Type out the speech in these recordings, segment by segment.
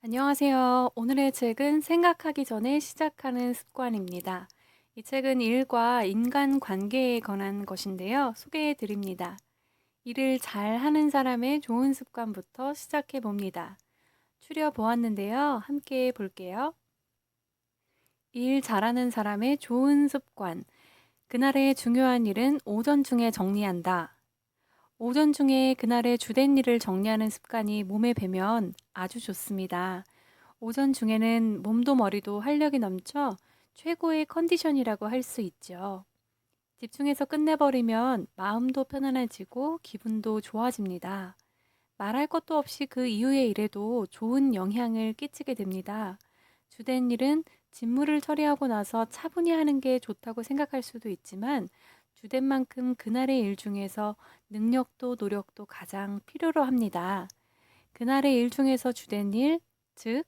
안녕하세요. 오늘의 책은 생각하기 전에 시작하는 습관입니다. 이 책은 일과 인간 관계에 관한 것인데요. 소개해 드립니다. 일을 잘 하는 사람의 좋은 습관부터 시작해 봅니다. 추려 보았는데요. 함께 볼게요. 일 잘하는 사람의 좋은 습관. 그날의 중요한 일은 오전 중에 정리한다. 오전 중에 그날의 주된 일을 정리하는 습관이 몸에 배면 아주 좋습니다. 오전 중에는 몸도 머리도 활력이 넘쳐 최고의 컨디션이라고 할 수 있죠. 집중해서 끝내버리면 마음도 편안해지고 기분도 좋아집니다. 말할 것도 없이 그 이후의 일에도 좋은 영향을 끼치게 됩니다. 주된 일은 직무를 처리하고 나서 차분히 하는 게 좋다고 생각할 수도 있지만 주된 만큼 그날의 일 중에서 능력도 노력도 가장 필요로 합니다. 그날의 일 중에서 주된 일, 즉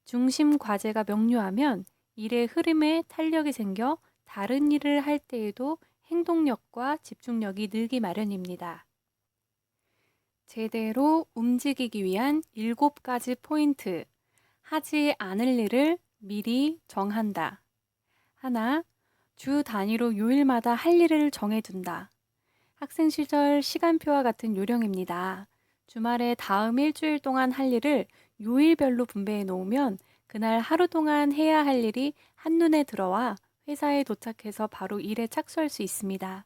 중심 과제가 명료하면 일의 흐름에 탄력이 생겨 다른 일을 할 때에도 행동력과 집중력이 늘기 마련입니다. 제대로 움직이기 위한 7가지 포인트. 하지 않을 일을 미리 정한다. 하나, 주 단위로 요일마다 할 일을 정해둔다. 학생 시절 시간표와 같은 요령입니다. 주말에 다음 일주일 동안 할 일을 요일별로 분배해 놓으면 그날 하루 동안 해야 할 일이 한눈에 들어와 회사에 도착해서 바로 일에 착수할 수 있습니다.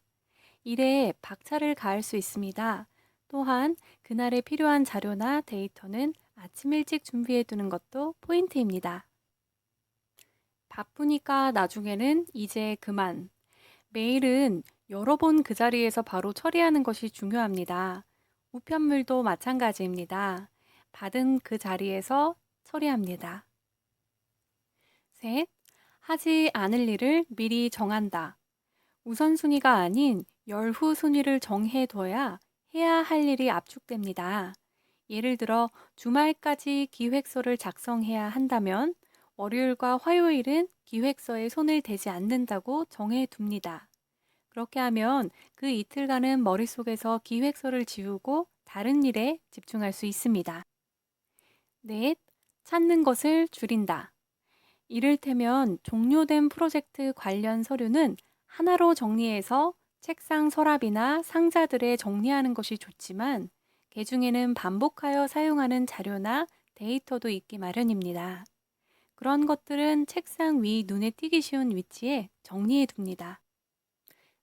일에 박차를 가할 수 있습니다. 또한 그날에 필요한 자료나 데이터는 아침 일찍 준비해 두는 것도 포인트입니다. 바쁘니까 나중에는 이제 그만. 메일은 여러 번 그 자리에서 바로 처리하는 것이 중요합니다. 우편물도 마찬가지입니다. 받은 그 자리에서 처리합니다. 셋, 하지 않을 일을 미리 정한다. 우선순위가 아닌 열후순위를 정해둬야 해야 할 일이 압축됩니다. 예를 들어 주말까지 기획서를 작성해야 한다면 월요일과 화요일은 기획서에 손을 대지 않는다고 정해둡니다. 그렇게 하면 그 이틀간은 머릿속에서 기획서를 지우고 다른 일에 집중할 수 있습니다. 넷, 찾는 것을 줄인다. 이를테면 종료된 프로젝트 관련 서류는 하나로 정리해서 책상 서랍이나 상자들에 정리하는 것이 좋지만 개중에는 반복하여 사용하는 자료나 데이터도 있기 마련입니다. 그런 것들은 책상 위 눈에 띄기 쉬운 위치에 정리해 둡니다.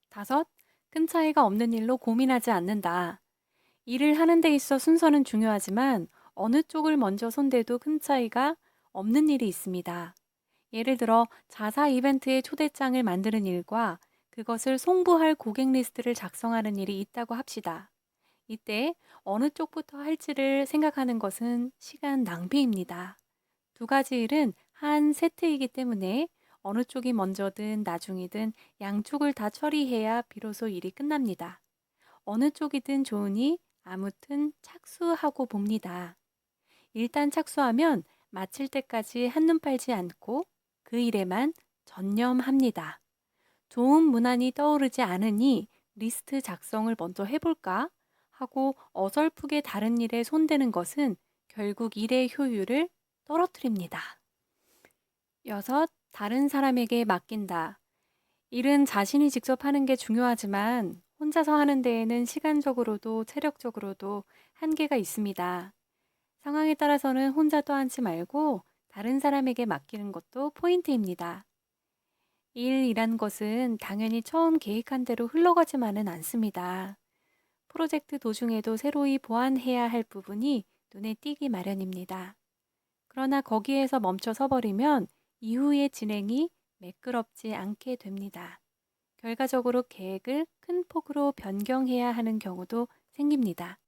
다섯, 큰 차이가 없는 일로 고민하지 않는다. 일을 하는 데 있어 순서는 중요하지만 어느 쪽을 먼저 손대도 큰 차이가 없는 일이 있습니다. 예를 들어 자사 이벤트의 초대장을 만드는 일과 그것을 송부할 고객 리스트를 작성하는 일이 있다고 합시다. 이때 어느 쪽부터 할지를 생각하는 것은 시간 낭비입니다. 두 가지 일은 한 세트이기 때문에 어느 쪽이 먼저든 나중이든 양쪽을 다 처리해야 비로소 일이 끝납니다. 어느 쪽이든 좋으니 아무튼 착수하고 봅니다. 일단 착수하면 마칠 때까지 한눈 팔지 않고 그 일에만 전념합니다. 좋은 문안이 떠오르지 않으니 리스트 작성을 먼저 해볼까 하고 어설프게 다른 일에 손대는 것은 결국 일의 효율을 떨어뜨립니다. 여섯, 다른 사람에게 맡긴다. 일은 자신이 직접 하는 게 중요하지만 혼자서 하는 데에는 시간적으로도 체력적으로도 한계가 있습니다. 상황에 따라서는 혼자 떠안지 말고 다른 사람에게 맡기는 것도 포인트입니다. 일이란 것은 당연히 처음 계획한 대로 흘러가지만은 않습니다. 프로젝트 도중에도 새로이 보완해야 할 부분이 눈에 띄기 마련입니다. 그러나 거기에서 멈춰 서버리면 이후의 진행이 매끄럽지 않게 됩니다. 결과적으로 계획을 큰 폭으로 변경해야 하는 경우도 생깁니다.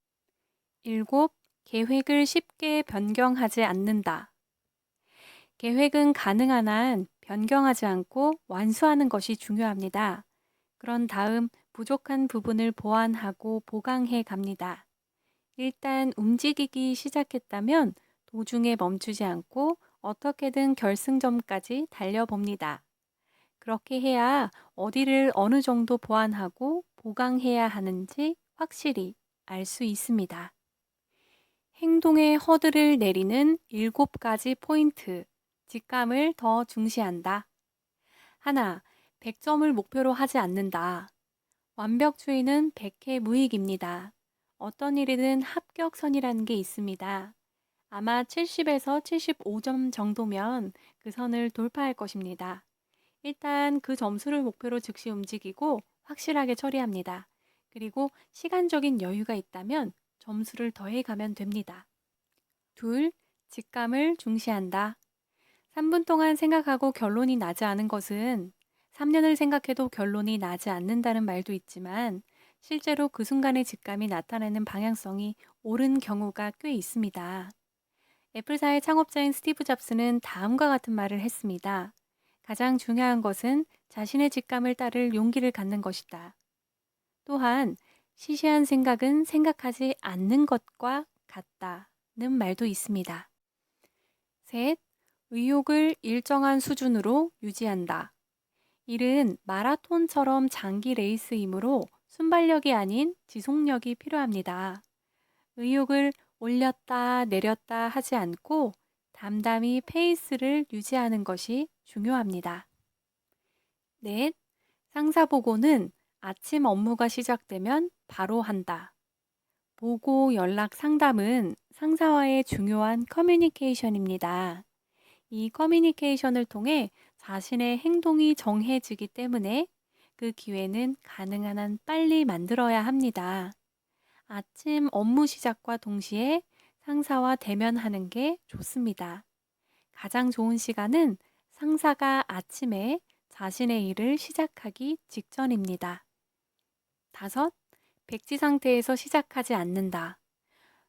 일곱, 계획을 쉽게 변경하지 않는다. 계획은 가능한 한 변경하지 않고 완수하는 것이 중요합니다. 그런 다음 부족한 부분을 보완하고 보강해 갑니다. 일단 움직이기 시작했다면 도중에 멈추지 않고 어떻게든 결승점까지 달려봅니다. 그렇게 해야 어디를 어느 정도 보완하고 보강해야 하는지 확실히 알 수 있습니다. 행동의 허들을 내리는 7가지 포인트. 직감을 더 중시한다. 하나, 100점을 목표로 하지 않는다. 완벽주의는 100회 무익입니다. 어떤 일이든 합격선이라는 게 있습니다. 아마 70에서 75점 정도면 그 선을 돌파할 것입니다. 일단 그 점수를 목표로 즉시 움직이고 확실하게 처리합니다. 그리고 시간적인 여유가 있다면 점수를 더해가면 됩니다. 둘, 직감을 중시한다. 3분 동안 생각하고 결론이 나지 않은 것은 3년을 생각해도 결론이 나지 않는다는 말도 있지만 실제로 그 순간의 직감이 나타내는 방향성이 옳은 경우가 꽤 있습니다. 애플사의 창업자인 스티브 잡스는 다음과 같은 말을 했습니다. 가장 중요한 것은 자신의 직감을 따를 용기를 갖는 것이다. 또한 시시한 생각은 생각하지 않는 것과 같다는 말도 있습니다. 셋, 의욕을 일정한 수준으로 유지한다. 일은 마라톤처럼 장기 레이스이므로 순발력이 아닌 지속력이 필요합니다. 의욕을 올렸다 내렸다 하지 않고 담담히 페이스를 유지하는 것이 중요합니다. 넷, 상사 보고는 아침 업무가 시작되면 바로 한다. 보고 연락 상담은 상사와의 중요한 커뮤니케이션입니다. 이 커뮤니케이션을 통해 자신의 행동이 정해지기 때문에 그 기회는 가능한 한 빨리 만들어야 합니다. 아침 업무 시작과 동시에 상사와 대면하는 게 좋습니다. 가장 좋은 시간은 상사가 아침에 자신의 일을 시작하기 직전입니다. 다섯, 백지 상태에서 시작하지 않는다.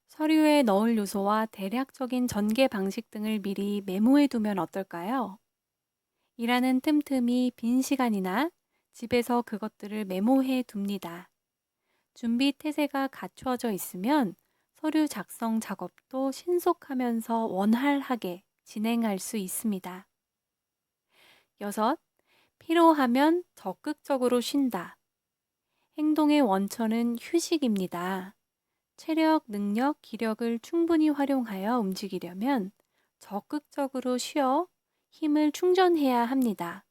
서류에 넣을 요소와 대략적인 전개 방식 등을 미리 메모해 두면 어떨까요? 일하는 틈틈이 빈 시간이나 집에서 그것들을 메모해 둡니다. 준비 태세가 갖추어져 있으면 서류 작성 작업도 신속하면서 원활하게 진행할 수 있습니다. 여섯, 피로하면 적극적으로 쉰다. 행동의 원천은 휴식입니다. 체력, 능력, 기력을 충분히 활용하여 움직이려면 적극적으로 쉬어 힘을 충전해야 합니다.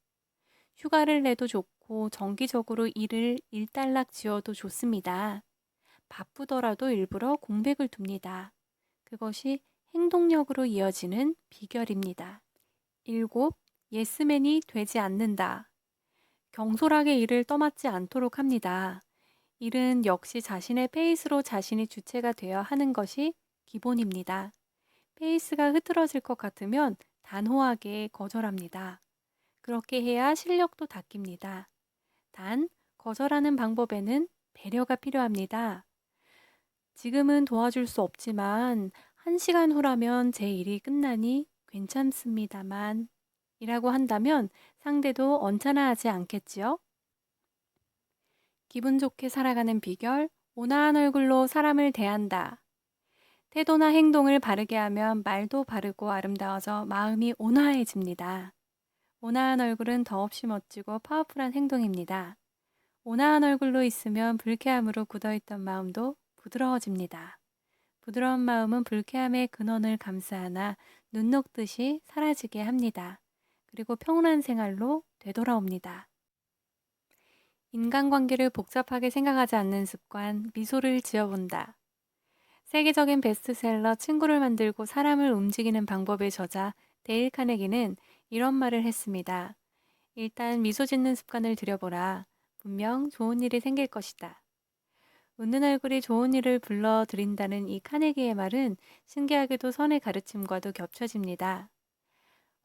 휴가를 내도 좋고 정기적으로 일을 일단락 지어도 좋습니다. 바쁘더라도 일부러 공백을 둡니다. 그것이 행동력으로 이어지는 비결입니다. 7. 예스맨이 되지 않는다. 경솔하게 일을 떠맡지 않도록 합니다. 일은 역시 자신의 페이스로 자신이 주체가 되어 하는 것이 기본입니다. 페이스가 흐트러질 것 같으면 단호하게 거절합니다. 그렇게 해야 실력도 닦입니다. 단, 거절하는 방법에는 배려가 필요합니다. 지금은 도와줄 수 없지만 1시간 후라면 제 일이 끝나니 괜찮습니다만 이라고 한다면 상대도 언짢아하지 않겠지요? 기분 좋게 살아가는 비결, 온화한 얼굴로 사람을 대한다. 태도나 행동을 바르게 하면 말도 바르고 아름다워져 마음이 온화해집니다. 온화한 얼굴은 더없이 멋지고 파워풀한 행동입니다. 온화한 얼굴로 있으면 불쾌함으로 굳어있던 마음도 부드러워집니다. 부드러운 마음은 불쾌함의 근원을 감싸안아 눈 녹듯이 사라지게 합니다. 그리고 평온한 생활로 되돌아옵니다. 인간관계를 복잡하게 생각하지 않는 습관, 미소를 지어본다. 세계적인 베스트셀러 친구를 만들고 사람을 움직이는 방법의 저자 데일 카네기는 이런 말을 했습니다. 일단 미소 짓는 습관을 들여보라. 분명 좋은 일이 생길 것이다. 웃는 얼굴이 좋은 일을 불러들인다는 이 카네기의 말은 신기하게도 선의 가르침과도 겹쳐집니다.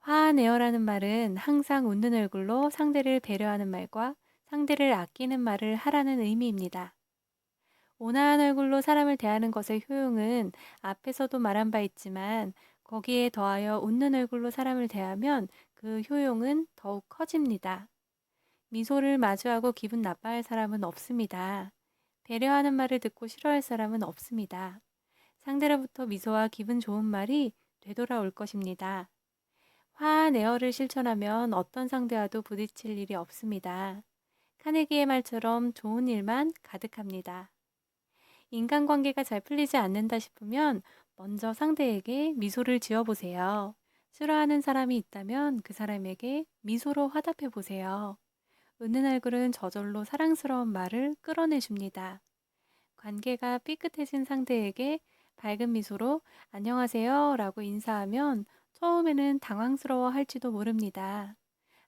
화내어라는 말은 항상 웃는 얼굴로 상대를 배려하는 말과 상대를 아끼는 말을 하라는 의미입니다. 온화한 얼굴로 사람을 대하는 것의 효용은 앞에서도 말한 바 있지만 거기에 더하여 웃는 얼굴로 사람을 대하면 그 효용은 더욱 커집니다. 미소를 마주하고 기분 나빠할 사람은 없습니다. 배려하는 말을 듣고 싫어할 사람은 없습니다. 상대로부터 미소와 기분 좋은 말이 되돌아올 것입니다. 화한 에어를 실천하면 어떤 상대와도 부딪힐 일이 없습니다. 카네기의 말처럼 좋은 일만 가득합니다. 인간관계가 잘 풀리지 않는다 싶으면 먼저 상대에게 미소를 지어보세요. 싫어하는 사람이 있다면 그 사람에게 미소로 화답해 보세요. 웃는 얼굴은 저절로 사랑스러운 말을 끌어내줍니다. 관계가 삐끗해진 상대에게 밝은 미소로 안녕하세요 라고 인사하면 처음에는 당황스러워 할지도 모릅니다.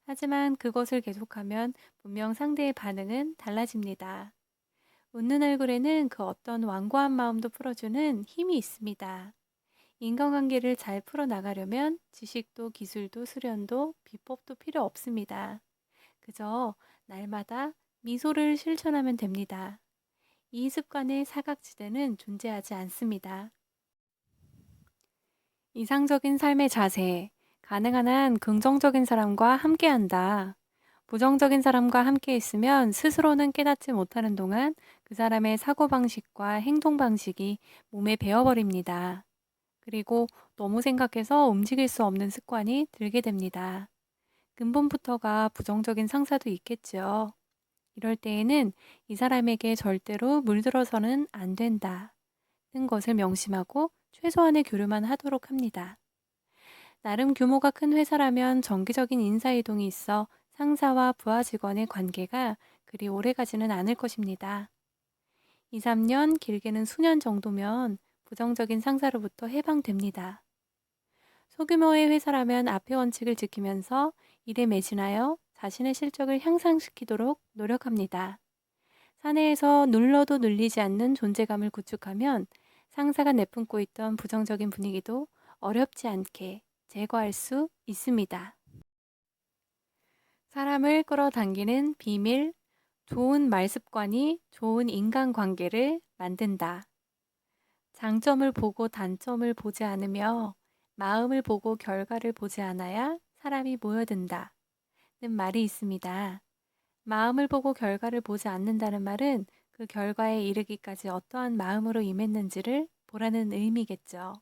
하지만 그것을 계속하면 분명 상대의 반응은 달라집니다. 웃는 얼굴에는 그 어떤 완고한 마음도 풀어주는 힘이 있습니다. 인간관계를 잘 풀어나가려면 지식도 기술도 수련도 비법도 필요 없습니다. 그저 날마다 미소를 실천하면 됩니다. 이 습관의 사각지대는 존재하지 않습니다. 이상적인 삶의 자세. 가능한 한 긍정적인 사람과 함께한다. 부정적인 사람과 함께 있으면 스스로는 깨닫지 못하는 동안 그 사람의 사고방식과 행동방식이 몸에 배어버립니다. 그리고 너무 생각해서 움직일 수 없는 습관이 들게 됩니다. 근본부터가 부정적인 상사도 있겠죠. 이럴 때에는 이 사람에게 절대로 물들어서는 안 된다. 는 것을 명심하고 최소한의 교류만 하도록 합니다. 나름 규모가 큰 회사라면 정기적인 인사이동이 있어 상사와 부하 직원의 관계가 그리 오래 가지는 않을 것입니다. 2, 3년, 길게는 수년 정도면 부정적인 상사로부터 해방됩니다. 소규모의 회사라면 앞의 원칙을 지키면서 일에 매진하여 자신의 실적을 향상시키도록 노력합니다. 사내에서 눌러도 눌리지 않는 존재감을 구축하면 상사가 내뿜고 있던 부정적인 분위기도 어렵지 않게 제거할 수 있습니다. 사람을 끌어당기는 비밀, 좋은 말 습관이 좋은 인간관계를 만든다. 장점을 보고 단점을 보지 않으며 마음을 보고 결과를 보지 않아야 사람이 모여든다. 는 말이 있습니다. 마음을 보고 결과를 보지 않는다는 말은 그 결과에 이르기까지 어떠한 마음으로 임했는지를 보라는 의미겠죠.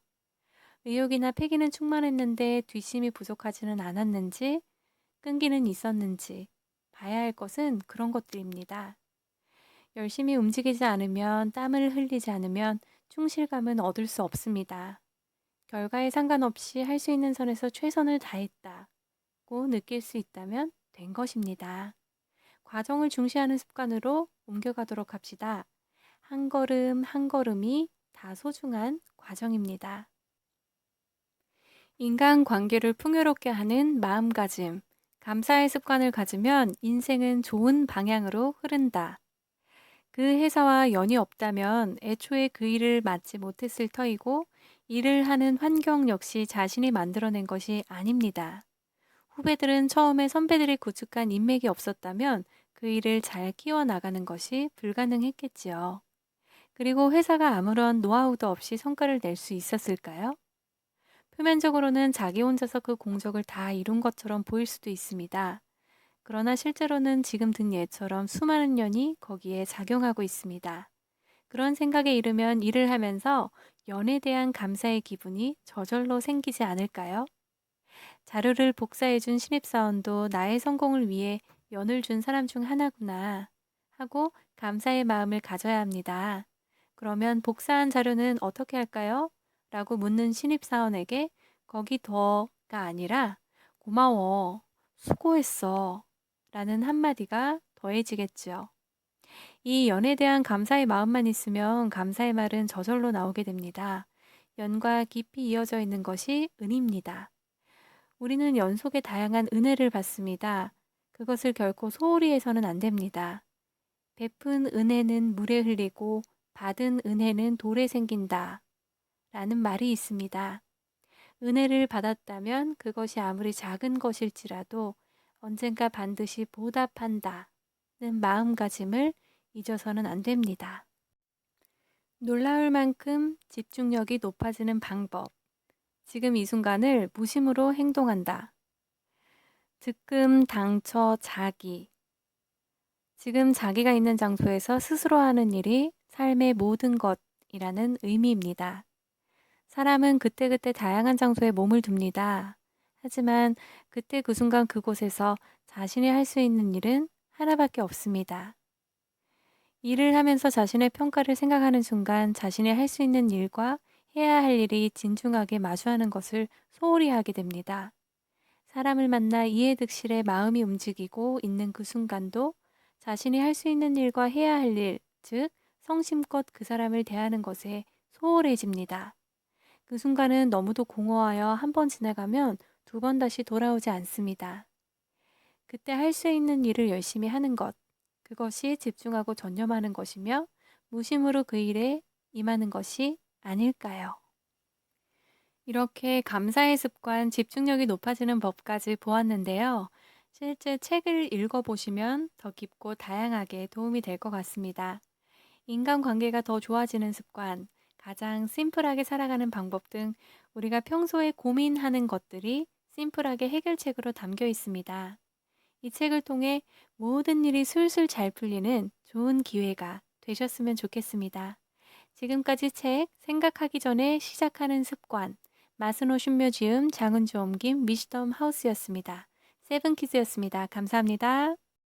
의욕이나 패기는 충만했는데 뒷심이 부족하지는 않았는지, 끈기는 있었는지 봐야 할 것은 그런 것들입니다. 열심히 움직이지 않으면, 땀을 흘리지 않으면 충실감은 얻을 수 없습니다. 결과에 상관없이 할 수 있는 선에서 최선을 다했다고 느낄 수 있다면 된 것입니다. 과정을 중시하는 습관으로 옮겨가도록 합시다. 한 걸음 한 걸음이 다 소중한 과정입니다. 인간 관계를 풍요롭게 하는 마음가짐. 감사의 습관을 가지면 인생은 좋은 방향으로 흐른다. 그 회사와 연이 없다면 애초에 그 일을 맡지 못했을 터이고 일을 하는 환경 역시 자신이 만들어낸 것이 아닙니다. 후배들은 처음에 선배들이 구축한 인맥이 없었다면 그 일을 잘 키워나가는 것이 불가능했겠지요. 그리고 회사가 아무런 노하우도 없이 성과를 낼 수 있었을까요? 표면적으로는 자기 혼자서 그 공적을 다 이룬 것처럼 보일 수도 있습니다. 그러나 실제로는 지금 든 예처럼 수많은 년이 거기에 작용하고 있습니다. 그런 생각에 이르면 일을 하면서 연에 대한 감사의 기분이 저절로 생기지 않을까요? 자료를 복사해준 신입사원도 나의 성공을 위해 연을 준 사람 중 하나구나 하고 감사의 마음을 가져야 합니다. 그러면 복사한 자료는 어떻게 할까요? 라고 묻는 신입사원에게 거기 더가 아니라 고마워, 수고했어 라는 한마디가 더해지겠죠. 이 연에 대한 감사의 마음만 있으면 감사의 말은 저절로 나오게 됩니다. 연과 깊이 이어져 있는 것이 은입니다. 우리는 연속의 다양한 은혜를 받습니다. 그것을 결코 소홀히 해서는 안 됩니다. 베푼 은혜는 물에 흘리고 받은 은혜는 돌에 생긴다. 라는 말이 있습니다. 은혜를 받았다면 그것이 아무리 작은 것일지라도 언젠가 반드시 보답한다. 는 마음가짐을 잊어서는 안 됩니다. 놀라울 만큼 집중력이 높아지는 방법. 지금 이 순간을 무심으로 행동한다. 득금, 당처, 자기. 지금 자기가 있는 장소에서 스스로 하는 일이 삶의 모든 것이라는 의미입니다. 사람은 그때그때 다양한 장소에 몸을 둡니다. 하지만 그때 그 순간 그곳에서 자신이 할 수 있는 일은 하나밖에 없습니다. 일을 하면서 자신의 평가를 생각하는 순간 자신이 할 수 있는 일과 해야 할 일이 진중하게 마주하는 것을 소홀히 하게 됩니다. 사람을 만나 이해득실에 마음이 움직이고 있는 그 순간도 자신이 할 수 있는 일과 해야 할 일, 즉 성심껏 그 사람을 대하는 것에 소홀해집니다. 그 순간은 너무도 공허하여 한 번 지나가면 두 번 다시 돌아오지 않습니다. 그때 할 수 있는 일을 열심히 하는 것, 그것이 집중하고 전념하는 것이며 무심으로 그 일에 임하는 것이 아닐까요? 이렇게 감사의 습관, 집중력이 높아지는 법까지 보았는데요. 실제 책을 읽어보시면 더 깊고 다양하게 도움이 될 것 같습니다. 인간관계가 더 좋아지는 습관, 가장 심플하게 살아가는 방법 등 우리가 평소에 고민하는 것들이 심플하게 해결책으로 담겨 있습니다. 이 책을 통해 모든 일이 술술 잘 풀리는 좋은 기회가 되셨으면 좋겠습니다. 지금까지 책 생각하기 전에 시작하는 습관 마스노 신묘지음 장은주 옮김 위즈덤 하우스였습니다. 세븐키즈였습니다. 감사합니다.